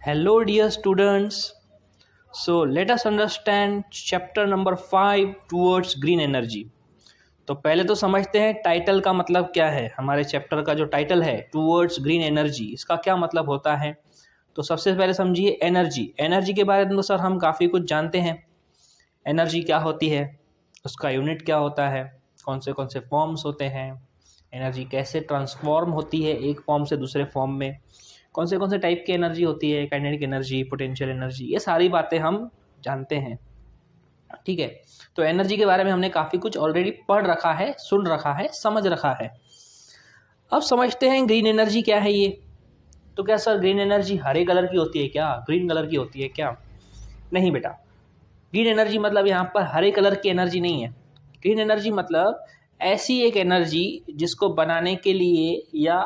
Hello, dear students. So let us understand chapter number 5 towards green energy. तो पहले तो समझते हैं टाइटल का मतलब क्या है। हमारे चैप्टर का जो टाइटल है टूवर्ड्स ग्रीन एनर्जी, इसका क्या मतलब होता है। तो सबसे पहले समझिए एनर्जी के बारे में तो सर हम काफ़ी कुछ जानते हैं। एनर्जी क्या होती है, उसका यूनिट क्या होता है, कौन से फॉर्म्स होते हैं, एनर्जी कैसे ट्रांसफॉर्म होती है एक फॉर्म से दूसरे फॉर्म में, कौन से टाइप की एनर्जी होती है, काइनेटिक एनर्जी, पोटेंशियल एनर्जी, ये सारी बातें हम जानते हैं। ठीक है, तो एनर्जी के बारे में हमने काफ़ी कुछ ऑलरेडी पढ़ रखा है, सुन रखा है, समझ रखा है। अब समझते हैं ग्रीन एनर्जी क्या है ये। तो क्या सर ग्रीन एनर्जी हरे कलर की होती है क्या, ग्रीन कलर की होती है क्या? नहीं बेटा, ग्रीन एनर्जी मतलब यहाँ पर हरे कलर की एनर्जी नहीं है। ग्रीन एनर्जी मतलब ऐसी एक एनर्जी जिसको बनाने के लिए या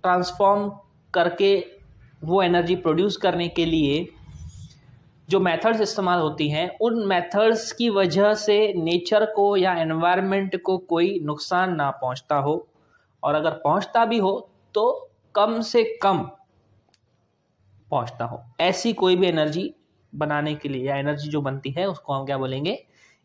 ट्रांसफॉर्म करके वो एनर्जी प्रोड्यूस करने के लिए जो मेथड्स इस्तेमाल होती हैं, उन मेथड्स की वजह से नेचर को या एनवायरनमेंट को कोई नुकसान ना पहुंचता हो, और अगर पहुंचता भी हो तो कम से कम पहुंचता हो। ऐसी कोई भी एनर्जी बनाने के लिए या एनर्जी जो बनती है उसको हम क्या बोलेंगे,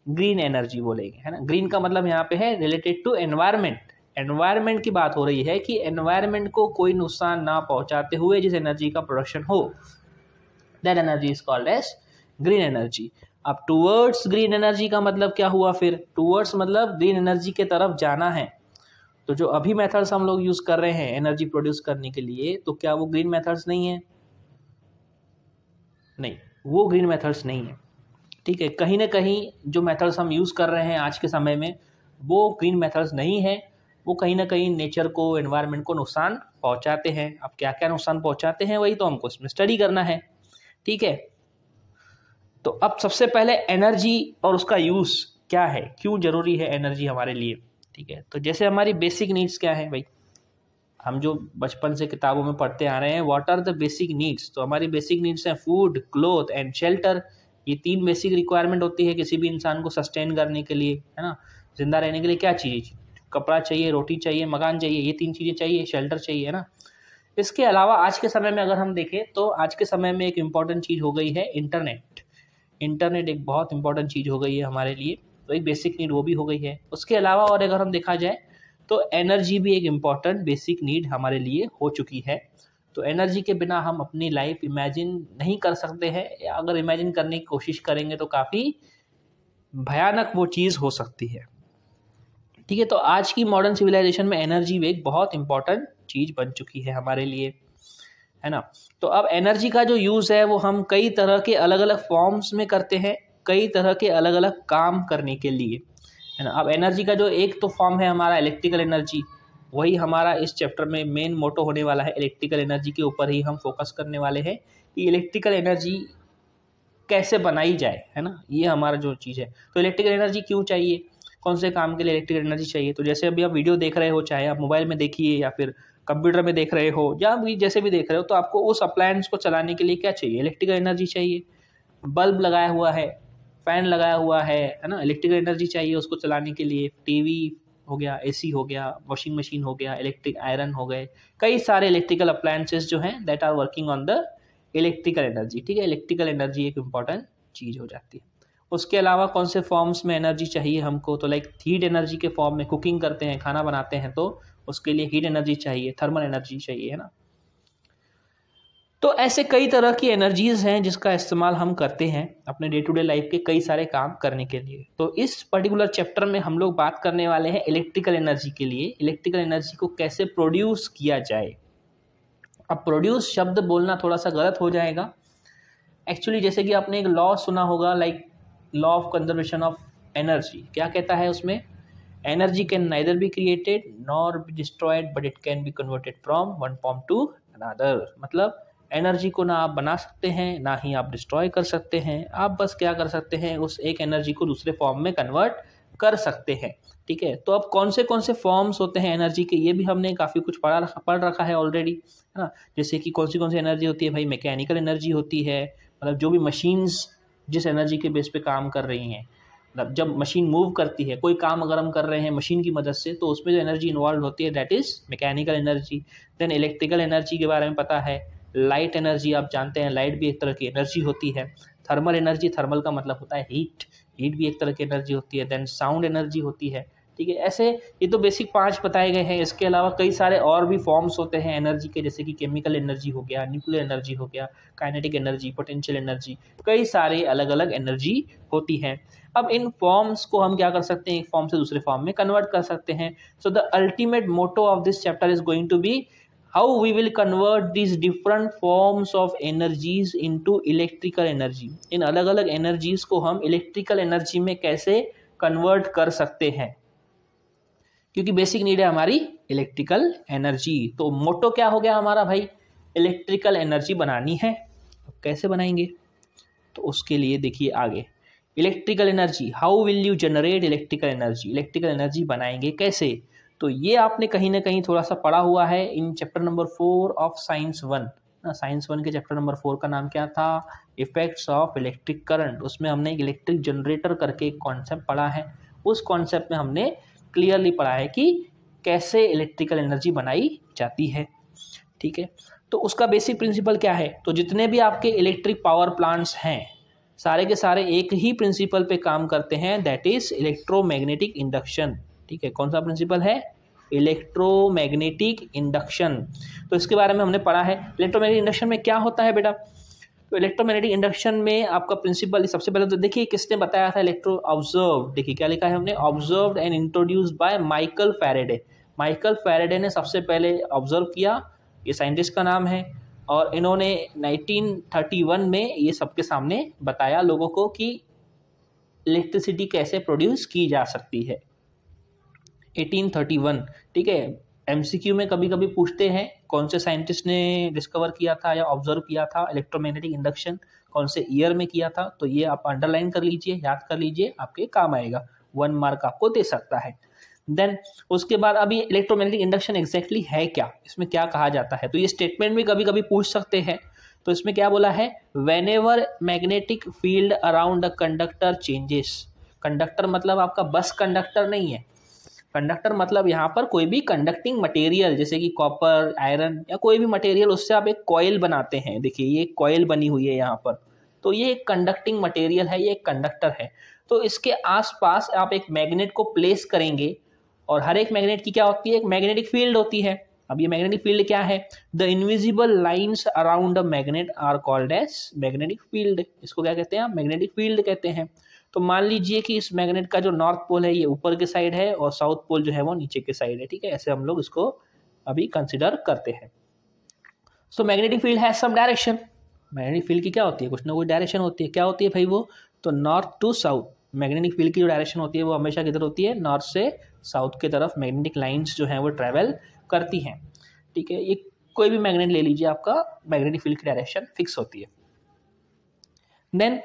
ग्रीन एनर्जी बोलेंगे, है ना। ग्रीन का मतलब यहाँ पे है रिलेटेड टू एनवायरनमेंट। एनवायरनमेंट की बात हो रही है कि एनवायरनमेंट को कोई नुकसान ना पहुंचाते हुए जिस एनर्जी का प्रोडक्शन हो, that energy is called as green energy. अब टूवर्ड्स ग्रीन एनर्जी का मतलब क्या हुआ फिर? टूवर्ड्स मतलब ग्रीन एनर्जी के तरफ जाना है। तो जो अभी मेथड्स हम लोग यूज कर रहे हैं एनर्जी प्रोड्यूस करने के लिए, तो क्या वो ग्रीन मेथड्स नहीं है? नहीं, वो ग्रीन मेथड्स नहीं है। ठीक है, कहीं ना कहीं जो मेथड्स हम यूज़ कर रहे हैं आज के समय में वो ग्रीन मेथड्स नहीं है। वो कहीं ना कहीं नेचर को, एनवायरनमेंट को नुकसान पहुंचाते हैं। अब क्या क्या नुकसान पहुंचाते हैं वही तो हमको इसमें स्टडी करना है। ठीक है, तो अब सबसे पहले एनर्जी और उसका यूज़ क्या है, क्यों ज़रूरी है एनर्जी हमारे लिए। ठीक है, तो जैसे हमारी बेसिक नीड्स क्या है भाई, हम जो बचपन से किताबों में पढ़ते आ रहे हैं, what are the basic needs. तो हमारी बेसिक नीड्स हैं फूड, क्लोथ एंड शेल्टर। ये 3 बेसिक रिक्वायरमेंट होती है किसी भी इंसान को सस्टेन करने के लिए, है ना। जिंदा रहने के लिए क्या चाहिए? कपड़ा चाहिए, रोटी चाहिए, मकान चाहिए, ये 3 चीज़ें चाहिए, शेल्टर चाहिए, है ना। इसके अलावा आज के समय में अगर हम देखें तो आज के समय में एक इम्पॉर्टेंट चीज़ हो गई है इंटरनेट। इंटरनेट एक बहुत इंपॉर्टेंट चीज़ हो गई है हमारे लिए, तो एक बेसिक नीड वो भी हो गई है। उसके अलावा और अगर हम देखा जाए तो एनर्जी भी एक इम्पॉर्टेंट बेसिक नीड हमारे लिए हो चुकी है। तो एनर्जी के बिना हम अपनी लाइफ इमेजिन नहीं कर सकते हैं, या अगर इमेजिन करने की कोशिश करेंगे तो काफ़ी भयानक वो चीज़ हो सकती है। ठीक है, तो आज की मॉडर्न सिविलाइजेशन में एनर्जी एक बहुत इंपॉर्टेंट चीज़ बन चुकी है हमारे लिए, है ना। तो अब एनर्जी का जो यूज़ है वो हम कई तरह के अलग अलग फॉर्म्स में करते हैं, कई तरह के अलग अलग काम करने के लिए, है ना। अब एनर्जी का जो एक तो फॉर्म है हमारा इलेक्ट्रिकल एनर्जी, वही हमारा इस चैप्टर में मेन मोटो होने वाला है। इलेक्ट्रिकल एनर्जी के ऊपर ही हम फोकस करने वाले हैं कि इलेक्ट्रिकल एनर्जी कैसे बनाई जाए, है ना। ये हमारा जो चीज़ है, तो इलेक्ट्रिकल एनर्जी क्यों चाहिए, कौन से काम के लिए इलेक्ट्रिकल एनर्जी चाहिए। तो जैसे अभी आप वीडियो देख रहे हो, चाहे आप मोबाइल में देखिए या फिर कंप्यूटर में देख रहे हो, या भी जैसे भी देख रहे हो, तो आपको उस अप्लायंस को चलाने के लिए क्या चाहिए, इलेक्ट्रिकल एनर्जी चाहिए। बल्ब लगाया हुआ है, फैन लगाया हुआ है ना, इलेक्ट्रिकल एनर्जी चाहिए उसको चलाने के लिए। टीवी हो गया, एसी हो गया, वॉशिंग मशीन हो गया, इलेक्ट्रिक आयरन हो गए, कई सारे इलेक्ट्रिकल अप्लायंसेस जो हैं that are working on the electrical energy. ठीक है, इलेक्ट्रिकल एनर्जी एक इम्पॉर्टेंट चीज़ हो जाती है। उसके अलावा कौन से फॉर्म्स में एनर्जी चाहिए हमको, तो लाइक हीट एनर्जी के फॉर्म में, कुकिंग करते हैं, खाना बनाते हैं, तो उसके लिए हीट एनर्जी चाहिए, थर्मल एनर्जी चाहिए, है ना। तो ऐसे कई तरह की एनर्जीज हैं जिसका इस्तेमाल हम करते हैं अपने डे टू डे लाइफ के कई सारे काम करने के लिए। तो इस पर्टिकुलर चैप्टर में हम लोग बात करने वाले हैं इलेक्ट्रिकल एनर्जी के लिए, इलेक्ट्रिकल एनर्जी को कैसे प्रोड्यूस किया जाए। अब प्रोड्यूस शब्द बोलना थोड़ा सा गलत हो जाएगा। एक्चुअली जैसे कि आपने एक लॉ सुना होगा, like law of conservation of energy. क्या कहता है उसमें? Energy can neither be created nor be destroyed but it can be converted from one form to another. मतलब एनर्जी को ना आप बना सकते हैं, ना ही आप डिस्ट्रॉय कर सकते हैं। आप बस क्या कर सकते हैं, उस एक एनर्जी को दूसरे फॉर्म में कन्वर्ट कर सकते हैं। ठीक है, तो अब कौन से फॉर्म्स होते हैं एनर्जी के, ये भी हमने काफ़ी कुछ पढ़ रखा है ऑलरेडी, है ना। जैसे कि कौन सी एनर्जी होती है भाई, मैकेनिकल एनर्जी होती है, मतलब जो भी मशीन्स जिस एनर्जी के बेस पे काम कर रही हैं, मतलब जब मशीन मूव करती है, कोई काम अगर हम कर रहे हैं मशीन की मदद से, तो उसमें जो एनर्जी इन्वॉल्व होती है that is mechanical energy. Then electrical energy के बारे में पता है, लाइट एनर्जी, आप जानते हैं लाइट भी एक तरह की एनर्जी होती है। थर्मल एनर्जी, थर्मल का मतलब होता है हीट, हीट भी एक तरह की एनर्जी होती है। देन साउंड एनर्जी होती है, ठीक है। ऐसे ये तो बेसिक 5 बताए गए हैं। इसके अलावा कई सारे और भी फॉर्म्स होते हैं एनर्जी के, जैसे कि केमिकल एनर्जी हो गया, न्यूक्लियर एनर्जी हो गया, काइनेटिक एनर्जी, पोटेंशियल एनर्जी, कई सारे अलग अलग एनर्जी होती हैं। अब इन फॉर्म्स को हम क्या कर सकते हैं, एक फॉर्म से दूसरे फॉर्म में कन्वर्ट कर सकते हैं। So the ultimate motto of this chapter is going to be how we will convert these different forms of energies into electrical energy। इन अलग अलग एनर्जीज को हम इलेक्ट्रिकल एनर्जी में कैसे कन्वर्ट कर सकते हैं, क्योंकि बेसिक नीड है हमारी इलेक्ट्रिकल एनर्जी। तो मोटो क्या हो गया हमारा भाई, इलेक्ट्रिकल एनर्जी बनानी है। अब कैसे बनाएंगे, तो उसके लिए देखिए आगे, electrical energy, how will you generate electrical energy, electrical energy बनाएंगे कैसे। तो ये आपने कहीं ना कहीं थोड़ा सा पढ़ा हुआ है in chapter number 4 of science 1 ना। साइंस 1 के चैप्टर नंबर 4 का नाम क्या था, इफेक्ट्स ऑफ इलेक्ट्रिक करंट। उसमें हमने एक इलेक्ट्रिक जनरेटर करके एक कॉन्सेप्ट पढ़ा है। उस कॉन्सेप्ट में हमने क्लियरली पढ़ा है कि कैसे इलेक्ट्रिकल एनर्जी बनाई जाती है, ठीक है। तो उसका बेसिक प्रिंसिपल क्या है, तो जितने भी आपके इलेक्ट्रिक पावर प्लांट्स हैं सारे के सारे एक ही प्रिंसिपल पे काम करते हैं, दैट इज इलेक्ट्रोमैग्नेटिक इंडक्शन, ठीक है। कौन सा प्रिंसिपल है, इलेक्ट्रोमैग्नेटिक इंडक्शन। तो इसके बारे में हमने पढ़ा है। इलेक्ट्रोमैग्नेटिक इंडक्शन में क्या होता है बेटा, तो इलेक्ट्रोमैग्नेटिक इंडक्शन में आपका प्रिंसिपल सबसे पहले तो देखिए किसने बताया था, इलेक्ट्रो ऑब्जर्व। देखिए क्या लिखा है हमने, observed and introduced by Michael Faraday. Michael Faraday ने सबसे पहले ऑब्जर्व किया, ये साइंटिस्ट का नाम है, और इन्होंने 1931 में ये सबके सामने बताया लोगों को कि इलेक्ट्रिसिटी कैसे प्रोड्यूस की जा सकती है। 1831, ठीक है। एमसीक्यू में कभी कभी पूछते हैं कौन से साइंटिस्ट ने डिस्कवर किया था या ऑब्जर्व किया था इलेक्ट्रोमैग्नेटिक इंडक्शन, कौन से ईयर में किया था। तो ये आप अंडरलाइन कर लीजिए, याद कर लीजिए, आपके काम आएगा, 1 मार्क आपको दे सकता है। देन उसके बाद अभी इलेक्ट्रोमैग्नेटिक इंडक्शन एग्जैक्टली है क्या, इसमें क्या कहा जाता है, तो ये स्टेटमेंट भी कभी कभी पूछ सकते हैं। तो इसमें क्या बोला है, whenever magnetic field around the conductor changes. Conductor मतलब आपका बस कंडक्टर नहीं है, कंडक्टर मतलब यहाँ पर कोई भी कंडक्टिंग मटेरियल, जैसे कि कॉपर, आयरन या कोई भी मटेरियल, उससे आप एक कॉइल बनाते हैं। देखिए ये एक कॉइल बनी हुई है यहाँ पर, तो ये एक कंडक्टिंग मटेरियल है, ये एक कंडक्टर है। तो इसके आसपास आप एक मैग्नेट को प्लेस करेंगे, और हर एक मैग्नेट की क्या होती है, एक मैग्नेटिक फील्ड होती है। अब ये मैग्नेटिक फील्ड क्या है, the invisible lines around a magnet are called as magnetic field. इसको क्या कहते हैं आप, मैग्नेटिक फील्ड कहते हैं। तो मान लीजिए कि इस मैग्नेट का जो नॉर्थ पोल है ये ऊपर के साइड है, और साउथ पोल जो है वो नीचे के साइड है, ठीक है। ऐसे हम लोग इसको अभी कंसिडर करते हैं। So magnetic field has some direction. Magnetic field की क्या होती है, कुछ ना कुछ डायरेक्शन होती है। क्या होती है भाई वो, तो north to south. Magnetic field की जो डायरेक्शन होती है वो हमेशा किधर होती है, नॉर्थ से साउथ की तरफ मैग्नेटिक लाइंस जो हैं वो ट्रैवल करती हैं, ठीक है। ये कोई भी मैग्नेट ले लीजिए, आपका मैग्नेटिक फील्ड की डायरेक्शन फिक्स होती है। देन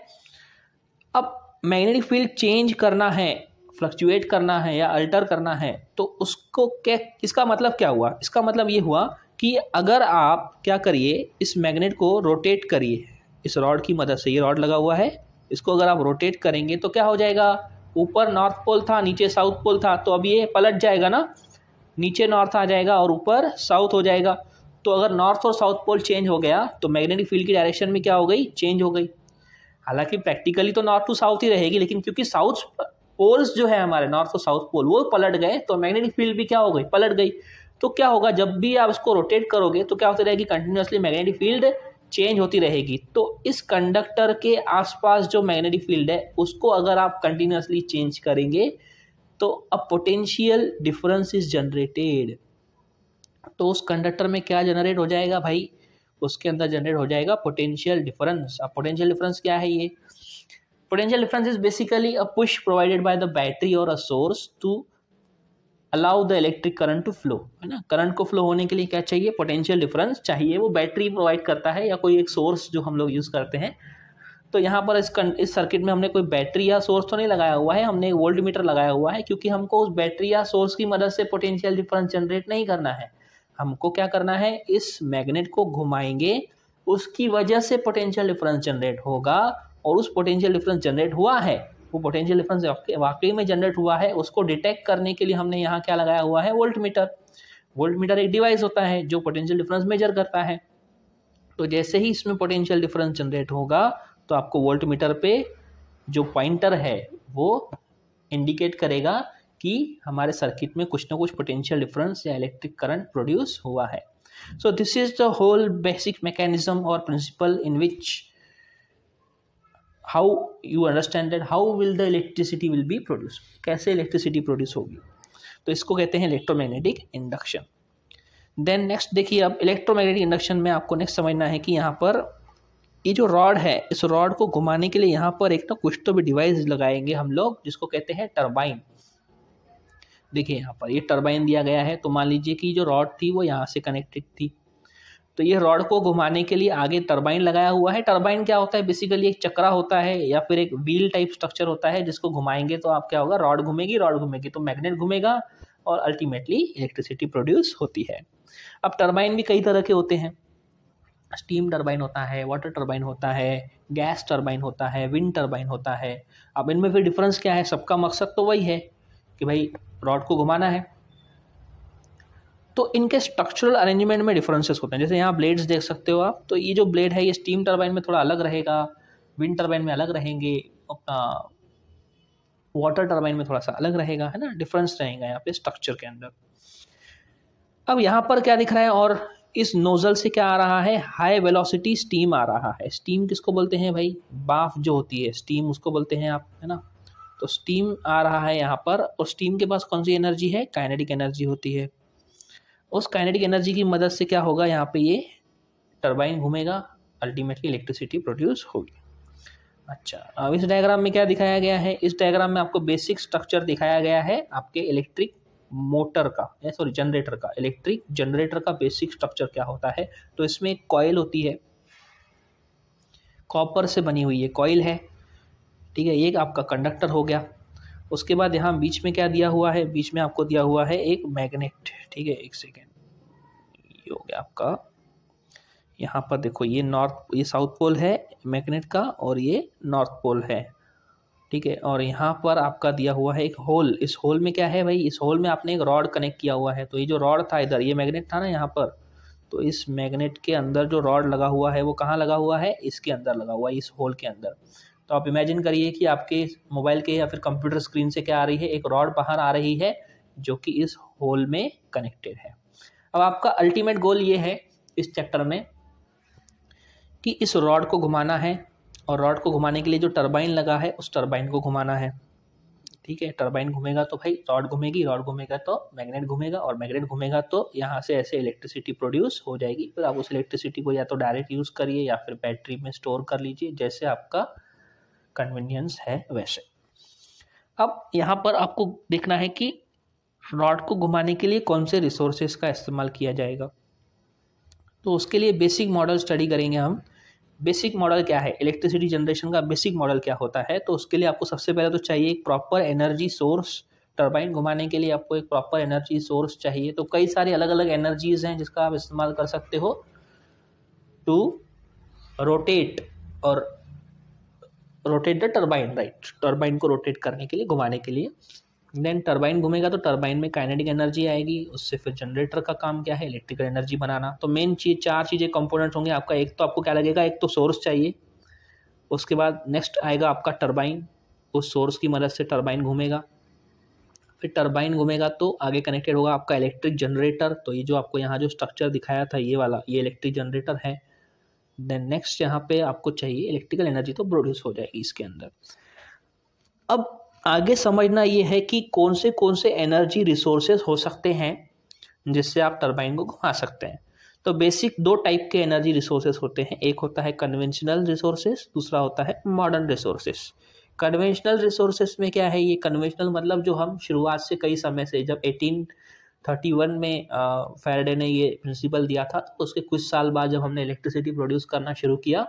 अब मैग्नेटिक फील्ड चेंज करना है, फ्लक्चुएट करना है या अल्टर करना है, तो उसको क्या, इसका मतलब क्या हुआ, इसका मतलब ये हुआ कि अगर आप क्या करिए, इस मैग्नेट को रोटेट करिए इस रॉड की मदद से। ये रॉड लगा हुआ है, इसको अगर आप रोटेट करेंगे तो क्या हो जाएगा, ऊपर नॉर्थ पोल था, नीचे साउथ पोल था, तो अब ये पलट जाएगा ना, नीचे नॉर्थ आ जाएगा और ऊपर साउथ हो जाएगा। तो अगर नॉर्थ और साउथ पोल चेंज हो गया तो मैग्नेटिक फील्ड की डायरेक्शन में क्या हो गई, चेंज हो गई। हालांकि प्रैक्टिकली तो नॉर्थ टू साउथ ही रहेगी, लेकिन क्योंकि साउथ पोल्स जो है हमारे, नॉर्थ और साउथ पोल, वो पलट गए, तो मैग्नेटिक फील्ड भी क्या हो गई, पलट गई। तो क्या होगा, जब भी आप इसको रोटेट करोगे तो क्या होती रहेगी, कंटिन्यूसली मैग्नेटिक फील्ड चेंज होती रहेगी। तो इस कंडक्टर के आसपास जो मैग्नेटिक फील्ड है उसको अगर आप कंटिन्यूसली चेंज करेंगे तो a potential difference is generated. तो उस कंडक्टर में क्या जनरेट हो जाएगा भाई, उसके अंदर जनरेट हो जाएगा पोटेंशियल डिफरेंस। अब पोटेंशियल डिफरेंस क्या है, ये potential difference is basically a push provided by the battery और a source to allow the electric current to flow, है ना। करंट को फ्लो होने के लिए क्या चाहिए, पोटेंशियल डिफरेंस चाहिए, वो बैटरी प्रोवाइड करता है या कोई एक सोर्स जो हम लोग यूज़ करते हैं। तो यहाँ पर इस सर्किट में हमने कोई बैटरी या सोर्स तो नहीं लगाया हुआ है, हमने एक वोल्ट मीटर लगाया हुआ है, क्योंकि हमको उस बैटरी या सोर्स की मदद से पोटेंशियल डिफरेंस जनरेट नहीं करना है। हमको क्या करना है, इस मैग्नेट को घुमाएंगे, उसकी वजह से पोटेंशियल डिफरेंस जनरेट होगा, और उस पोटेंशियल डिफरेंस जनरेट हुआ है, वो पोटेंशियल डिफरेंस वाकई में जनरेट हुआ है, उसको डिटेक्ट करने के लिए हमने यहाँ क्या लगाया हुआ है, वोल्ट मीटर। वोल्ट मीटर एक डिवाइस होता है जो पोटेंशियल डिफरेंस मेजर करता है। तो जैसे ही इसमें पोटेंशियल डिफरेंस जनरेट होगा तो आपको वोल्ट मीटर पे जो पॉइंटर है वो इंडिकेट करेगा कि हमारे सर्किट में कुछ ना कुछ पोटेंशियल डिफरेंस या इलेक्ट्रिक करंट प्रोड्यूस हुआ है. So this is the whole basic mechanism or principle in which how you understand that how will the electricity will be produced, कैसे इलेक्ट्रिसिटी प्रोड्यूस होगी. तो इसको कहते हैं इलेक्ट्रोमैग्नेटिक इंडक्शन. देन नेक्स्ट देखिए, अब इलेक्ट्रोमैग्नेटिक इंडक्शन में आपको नेक्स्ट समझना है कि यहाँ पर ये जो रॉड है, इस रॉड को घुमाने के लिए यहाँ पर एक ना कुछ तो भी डिवाइस लगाएंगे हम लोग, जिसको कहते हैं टरबाइन. देखिए यहाँ पर ये टरबाइन दिया गया है. तो मान लीजिए कि जो रॉड थी वो यहाँ से कनेक्टेड थी, तो ये रॉड को घुमाने के लिए आगे टरबाइन लगाया हुआ है. टरबाइन क्या होता है, बेसिकली एक चक्रा होता है या फिर एक व्हील टाइप स्ट्रक्चर होता है, जिसको घुमाएंगे तो आप क्या होगा, रॉड घूमेगी तो मैग्नेट घूमेगा और अल्टीमेटली इलेक्ट्रिसिटी प्रोड्यूस होती है. अब टरबाइन भी कई तरह के होते हैं. स्टीम टरबाइन होता है, वाटर टरबाइन होता है, गैस टरबाइन होता है, विंड टरबाइन होता है. अब इनमें फिर डिफरेंस क्या है, सबका मकसद तो वही है कि भाई रॉड को घुमाना है. तो इनके स्ट्रक्चरल अरेंजमेंट में डिफरेंसेस होते हैं. जैसे यहाँ ब्लेड्स देख सकते हो आप, तो ये जो ब्लेड है ये स्टीम टरबाइन में थोड़ा अलग रहेगा, विंड टरबाइन में अलग रहेंगे, अपना वाटर टरबाइन में थोड़ा सा अलग रहेगा, है ना, डिफरेंस रहेगा यहाँ पे स्ट्रक्चर के अंदर. अब यहाँ पर क्या दिख रहा है, और इस नोजल से क्या आ रहा है, हाई वेलोसिटी स्टीम आ रहा है. स्टीम किसको बोलते हैं भाई, बाफ जो होती है स्टीम उसको बोलते हैं आप, है ना. तो स्टीम आ रहा है यहाँ पर, और स्टीम के पास कौन सी एनर्जी है, काइनेटिक एनर्जी होती है. उस काइनेटिक एनर्जी की मदद से क्या होगा, यहाँ पे ये टरबाइन घूमेगा, अल्टीमेटली इलेक्ट्रिसिटी प्रोड्यूस होगी. अच्छा, अब इस डायग्राम में क्या दिखाया गया है, इस डायग्राम में आपको बेसिक स्ट्रक्चर दिखाया गया है आपके इलेक्ट्रिक मोटर का, सॉरी जनरेटर का. इलेक्ट्रिक जनरेटर का बेसिक स्ट्रक्चर क्या होता है, तो इसमें एक कॉइल होती है, कॉपर से बनी हुई है कॉइल है, ठीक है. ये आपका कंडक्टर हो गया. उसके बाद यहाँ बीच में क्या दिया हुआ है, बीच में आपको दिया हुआ है एक मैग्नेट, ठीक है. एक सेकेंड, ये हो गया आपका, यहाँ पर देखो ये साउथ पोल है मैग्नेट का और ये नॉर्थ पोल है, ठीक है. और यहाँ पर आपका दिया हुआ है एक होल. इस होल में क्या है भाई, इस होल में आपने एक रॉड कनेक्ट किया हुआ है. तो ये जो रॉड था इधर, ये मैग्नेट था ना यहाँ पर, तो इस मैग्नेट के अंदर जो रॉड लगा हुआ है वो कहाँ लगा हुआ है, इसके अंदर लगा हुआ है, इस होल के अंदर. तो आप इमेजिन करिए कि आपके मोबाइल के या फिर कंप्यूटर स्क्रीन से क्या आ रही है, एक रॉड बाहर आ रही है जो कि इस होल में कनेक्टेड है. अब आपका अल्टीमेट गोल ये है इस चैप्टर में कि इस रॉड को घुमाना है, और रॉड को घुमाने के लिए जो टरबाइन लगा है उस टरबाइन को घुमाना है, ठीक है. टरबाइन घूमेगा तो भाई रॉड घूमेगी, रॉड घूमेगा तो मैग्नेट घूमेगा, और मैग्नेट घूमेगा तो यहाँ से ऐसे इलेक्ट्रिसिटी प्रोड्यूस हो जाएगी. फिर आप उस इलेक्ट्रिसिटी को या तो डायरेक्ट यूज़ करिए या फिर बैटरी में स्टोर कर लीजिए, जैसे आपका कन्वीनियंस है वैसे. अब यहाँ पर आपको देखना है कि रॉड को घुमाने के लिए कौन से रिसोर्सेज का इस्तेमाल किया जाएगा. तो उसके लिए बेसिक मॉडल स्टडी करेंगे हम. बेसिक मॉडल क्या है, इलेक्ट्रिसिटी जनरेशन का बेसिक मॉडल क्या होता है. तो उसके लिए आपको सबसे पहले तो चाहिए एक प्रॉपर एनर्जी सोर्स. टरबाइन घुमाने के लिए आपको एक प्रॉपर एनर्जी सोर्स चाहिए. तो कई सारी अलग अलग एनर्जीज हैं जिसका आप इस्तेमाल कर सकते हो to rotate the turbine, right. Turbine को रोटेट करने के लिए, घुमाने के लिए. देन टरबाइन घूमेगा तो टरबाइन में काइनेटिक एनर्जी आएगी, उससे फिर जनरेटर का काम क्या है, इलेक्ट्रिकल एनर्जी बनाना. तो मेन चीज़, चार चीज़ें कंपोनेंट्स होंगे आपका. एक तो आपको क्या लगेगा, एक तो सोर्स चाहिए. उसके बाद नेक्स्ट आएगा आपका टरबाइन. उस सोर्स की मदद से टरबाइन घूमेगा. फिर टरबाइन घूमेगा तो आगे कनेक्टेड होगा आपका इलेक्ट्रिक जनरेटर. तो ये जो आपको यहाँ जो स्ट्रक्चर दिखाया था ये वाला, ये इलेक्ट्रिक जनरेटर है. देन नेक्स्ट यहाँ पे आपको चाहिए इलेक्ट्रिकल एनर्जी, तो प्रोड्यूस हो जाएगी इसके अंदर. अब आगे समझना ये है कि कौन से एनर्जी रिसोर्सेज हो सकते हैं जिससे आप टरबाइन को घुमा सकते हैं. तो बेसिक दो टाइप के एनर्जी रिसोर्सेज होते हैं. एक होता है कन्वेंशनल रिसोर्सेज, दूसरा होता है मॉडर्न रिसोर्सेज. कन्वेंशनल रिसोर्सेज में क्या है, ये कन्वेंशनल मतलब जो हम शुरुआत से कई समय से, जब 1831 में फैराडे ने ये प्रिंसिपल दिया था, तो उसके कुछ साल बाद जब हमने इलेक्ट्रिसिटी प्रोड्यूस करना शुरू किया,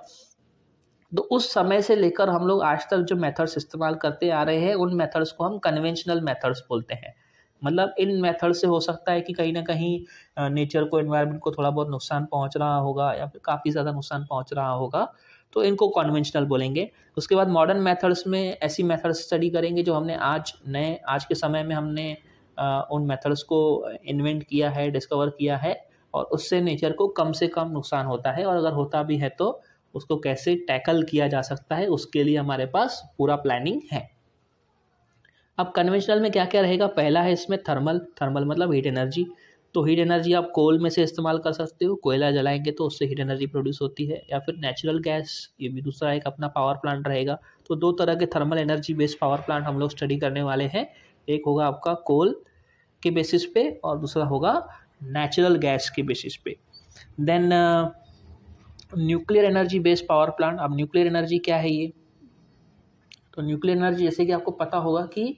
तो उस समय से लेकर हम लोग आज तक जो मेथड्स इस्तेमाल करते आ रहे हैं उन मेथड्स को हम कन्वेंशनल मेथड्स बोलते हैं. मतलब इन मेथड से हो सकता है कि कहीं ना कहीं नेचर को, एनवायरनमेंट को थोड़ा बहुत नुकसान पहुंच रहा होगा या फिर काफ़ी ज़्यादा नुकसान पहुंच रहा होगा, तो इनको कन्वेंशनल बोलेंगे. उसके बाद मॉडर्न मेथड्स में ऐसी मेथड्स स्टडी करेंगे जो हमने आज के समय में हमने उन मेथड्स को इन्वेंट किया है, डिस्कवर किया है, और उससे नेचर को कम से कम नुकसान होता है, और अगर होता भी है तो उसको कैसे टैकल किया जा सकता है, उसके लिए हमारे पास पूरा प्लानिंग है। अब कन्वेंशनल में क्या क्या रहेगा, पहला है इसमें थर्मल। थर्मल मतलब हीट एनर्जी। तो हीट एनर्जी आप कोल में से इस्तेमाल कर सकते हो, कोयला जलाएंगे तो उससे हीट एनर्जी प्रोड्यूस होती है, या फिर नेचुरल गैस, ये भी दूसरा एक अपना पावर प्लांट रहेगा। तो दो तरह के thermal energy based power plant हम लोग स्टडी करने वाले हैं। एक होगा आपका कोल के बेसिस पे और दूसरा होगा नेचुरल गैस के बेसिस पे। Then nuclear energy based power plant. अब न्यूक्लियर एनर्जी क्या है ये, तो न्यूक्लियर एनर्जी जैसे कि आपको पता होगा कि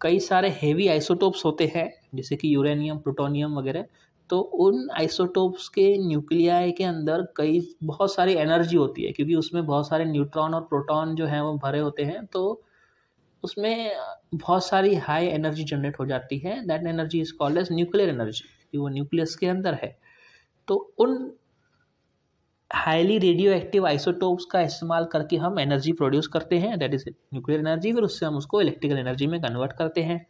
कई सारे हेवी आइसोटोप्स होते हैं, जैसे कि यूरेनियम, प्लूटोनियम वगैरह। तो उन आइसोटोप्स के न्यूक्लियाई के अंदर बहुत सारी एनर्जी होती है, क्योंकि उसमें बहुत सारे न्यूट्रॉन और प्रोटॉन जो हैं वो भरे होते हैं। तो उसमें बहुत सारी हाई एनर्जी जनरेट हो जाती है। That energy is called as nuclear energy, कि वो न्यूक्लियस के अंदर है। तो उन हाईली रेडियो एक्टिव आइसोटोप्स का इस्तेमाल करके हम एनर्जी प्रोड्यूस करते हैं, दैट इज न्यूक्लियर एनर्जी। फिर उससे हम उसको इलेक्ट्रिकल एनर्जी में कन्वर्ट करते हैं।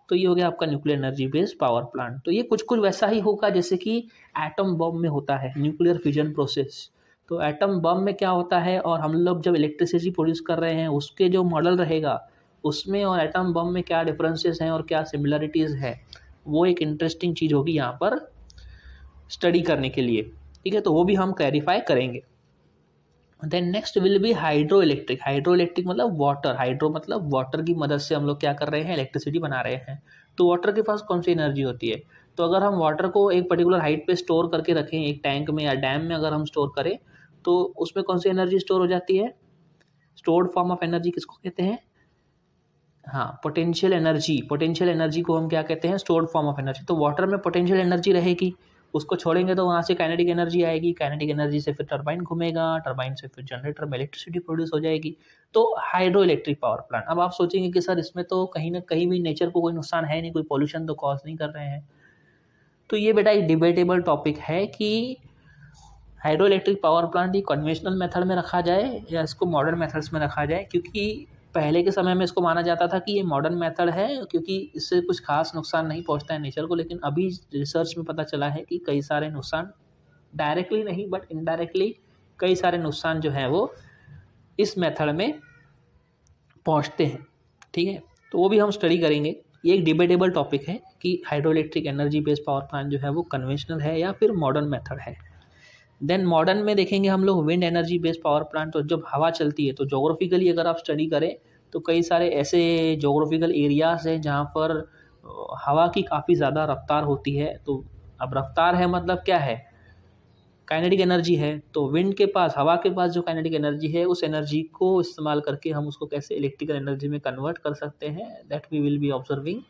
तो ये हो गया आपका nuclear energy based power plant. तो ये कुछ कुछ वैसा ही होगा जैसे कि एटम बम में होता है, न्यूक्लियर फिजन प्रोसेस। तो एटम बम में क्या होता है, और हम लोग जब इलेक्ट्रिसिटी प्रोड्यूस कर रहे हैं उसके जो मॉडल रहेगा उसमें और एटम बम में क्या डिफरेंसेस हैं और क्या सिमिलरिटीज़ है, वो एक इंटरेस्टिंग चीज़ होगी यहाँ पर स्टडी करने के लिए। ठीक है, तो वो भी हम क्लैरिफाई करेंगे। Then next will be hydro electric. Hydro electric मतलब वाटर, हाइड्रो मतलब वाटर की मदद से हम लोग क्या कर रहे हैं, इलेक्ट्रिसिटी बना रहे हैं। तो वाटर के पास कौन सी एनर्जी होती है, तो अगर हम वाटर को एक पर्टिकुलर हाइट पे स्टोर करके रखें, एक टैंक में या डैम में अगर हम स्टोर करें, तो उसमें कौन सी एनर्जी स्टोर हो जाती है, स्टोर्ड फॉर्म ऑफ एनर्जी किसको कहते हैं, हाँ, पोटेंशियल एनर्जी। पोटेंशियल एनर्जी को हम क्या कहते हैं, स्टोर्ड फॉर्म ऑफ एनर्जी। तो वाटर में पोटेंशियल एनर्जी रहेगी, उसको छोड़ेंगे तो वहाँ से काइनेटिक एनर्जी आएगी, काइनेटिक एनर्जी से फिर टरबाइन घूमेगा, टरबाइन से फिर जनरेटर में इलेक्ट्रिसिटी प्रोड्यूस हो जाएगी। तो हाइड्रो इलेक्ट्रिक पावर प्लांट। अब आप सोचेंगे कि सर इसमें तो कहीं ना कहीं भी नेचर को कोई नुकसान है नहीं, कोई पॉल्यूशन तो कॉज नहीं कर रहे हैं। तो ये बेटा एक डिबेटेबल टॉपिक है कि हाइड्रो इलेक्ट्रिक पावर प्लांट ये कन्वेंशनल मेथड में रखा जाए या इसको मॉडर्न मेथड्स में रखा जाए, क्योंकि पहले के समय में इसको माना जाता था कि ये मॉडर्न मेथड है क्योंकि इससे कुछ खास नुकसान नहीं पहुंचता है नेचर को। लेकिन अभी रिसर्च में पता चला है कि कई सारे नुकसान, डायरेक्टली नहीं बट इनडायरेक्टली कई सारे नुकसान जो हैं वो इस मेथड में पहुंचते हैं। ठीक है, तो वो भी हम स्टडी करेंगे। ये एक डिबेटेबल टॉपिक है कि hydro electric energy based power plant जो है वो कन्वेंशनल है या फिर मॉडर्न मेथड है। देन मॉडर्न में देखेंगे हम लोग wind energy based power plant. तो जब हवा चलती है तो जोग्राफिकली अगर आप स्टडी करें तो कई सारे ऐसे जोग्राफिकल एरियाज हैं जहाँ पर हवा की काफ़ी ज़्यादा रफ्तार होती है। तो अब रफ्तार है मतलब क्या है, काइनेटिक एनर्जी है। तो विंड के पास, हवा के पास जो काइनेटिक एनर्जी है उस एनर्जी को इस्तेमाल करके हम उसको कैसे इलेक्ट्रिकल एनर्जी में कन्वर्ट कर सकते हैं, that we will be observing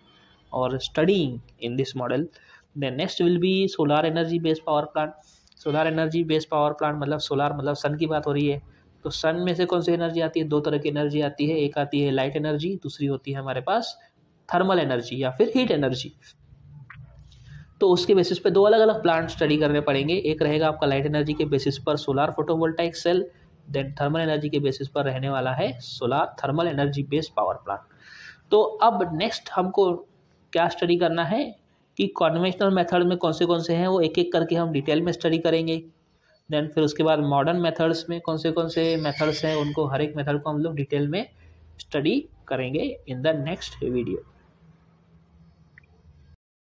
और studying in this model. Then next will be solar energy based power plant. Solar energy based power plant मतलब सोलार मतलब सन की बात हो रही है। तो सन में से कौन सी एनर्जी आती है, दो तरह की एनर्जी आती है, एक आती है लाइट एनर्जी, दूसरी होती है हमारे पास थर्मल एनर्जी या फिर हीट एनर्जी। तो उसके बेसिस पे दो अलग अलग प्लांट स्टडी करने पड़ेंगे। एक रहेगा आपका लाइट एनर्जी के बेसिस पर solar photovoltaic cell, then thermal energy के बेसिस पर रहने वाला है solar thermal energy based power plant. तो अब नेक्स्ट हमको क्या स्टडी करना है कि कन्वेंशनल मेथड में कौन से हैं वो एक एक करके हम डिटेल में स्टडी करेंगे। देन फिर उसके बाद मॉडर्न मेथड्स में कौन से मेथड्स हैं उनको, हर एक मेथड को हम लोग डिटेल में स्टडी करेंगे इन द नेक्स्ट वीडियो।